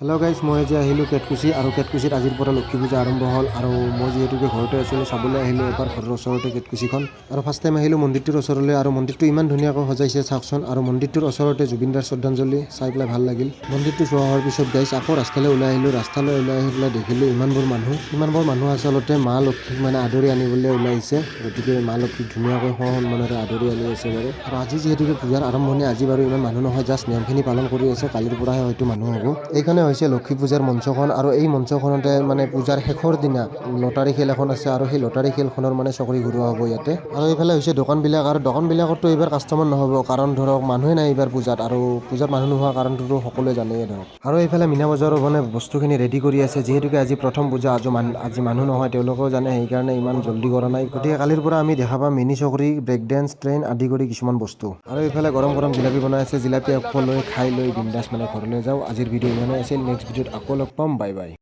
Hello' guys, মই আজি আহিলোঁ কেটকুচি আৰু কেটকুচিত আজিৰ পৰা লক্ষী পূজা আৰম্ভ হ'ল আৰু মই যিহেতুকে ঘৰতে আছিলোঁ চাবলৈ আহিলোঁ এবাৰ ঘৰৰ ওচৰতে কেটকুচিখন আৰু ফাৰ্ষ্ট টাইম আহিলোঁ মন্দিৰটোৰ ওচৰলৈ আৰু মন্দিৰটো ইমান ধুনীয়াকৈ সজাইছে চাওকচোন আৰু মন্দিৰটোৰ ওচৰতে জুবিনদাৰ শ্ৰদ্ধাঞ্জলি চাই পেলাই ভাল লাগিল। মন্দিৰটো চোৱা হোৱাৰ পিছত গাইজ আকৌ ৰাস্তালৈ ওলাই আহিলোঁ। ৰাস্তালৈ ওলাই আহি পেলাই দেখিলোঁ ইমানবোৰ মানুহ আচলতে মা লক্ষীক মানে আদৰি আনিবলৈ ওলাইছে। গতিকে মা লক্ষীক ধুনীয়াকৈ সন্মানেৰে আদৰি আনি আছে বাৰু। আৰু আজি যিহেতুকে পূজাৰ আৰম্ভণি, আজি বাৰু ইমান মানুহ নহয়, জাষ্ট নিয়মখিনি পালন কৰি আছে। কালিৰ পৰাহে হয়তো মানুহ হ'ব। এইখনে হৈছে লক্ষী পূজাৰ মঞ্চখন আৰু এই মঞ্চখনতে মানে পূজাৰ শেষৰ দিনা লটাৰী খেল এখন আছে আৰু সেই লটাৰী খেলখনৰ মানে চকৰি ঘূৰোৱা হ'ব ইয়াতে। আৰু এইফালে হৈছে দোকানবিলাক আৰু দোকানবিলাকতো এইবাৰ কাষ্টমাৰ নহ'ব, কাৰণ ধৰক মানুহে নাই এইবাৰ পূজাত আৰু পূজাত মানুহ নোহোৱা কাৰণটোতো সকলোৱে জানেই ধৰক। আৰু এইফালে মীনা বজাৰৰ মানে বস্তুখিনি ৰেডি কৰি আছে, যিহেতুকে আজি প্ৰথম পূজা, আজি মানুহ নহয় তেওঁলোকেও জানে, সেইকাৰণে ইমান জল্দি কৰা নাই। গতিকে কালিৰ পৰা আমি দেখা পাম মিনি চকৰি, ব্ৰেক ডেন্স, ট্ৰেইন আদি কৰি কিছুমান বস্তু। আৰু এইফালে গৰম গৰম জিলাপি বনাই আছে, জিলাপি আকৌ লৈ খাই লৈ বিন্দাছ মানে ঘৰলৈ যাওঁ। আজিৰ ভিডিঅ' ইমানেই আছিল, নেক্সট ভিডিঅ'ত আকৌ লগ পাম, বাই বাই।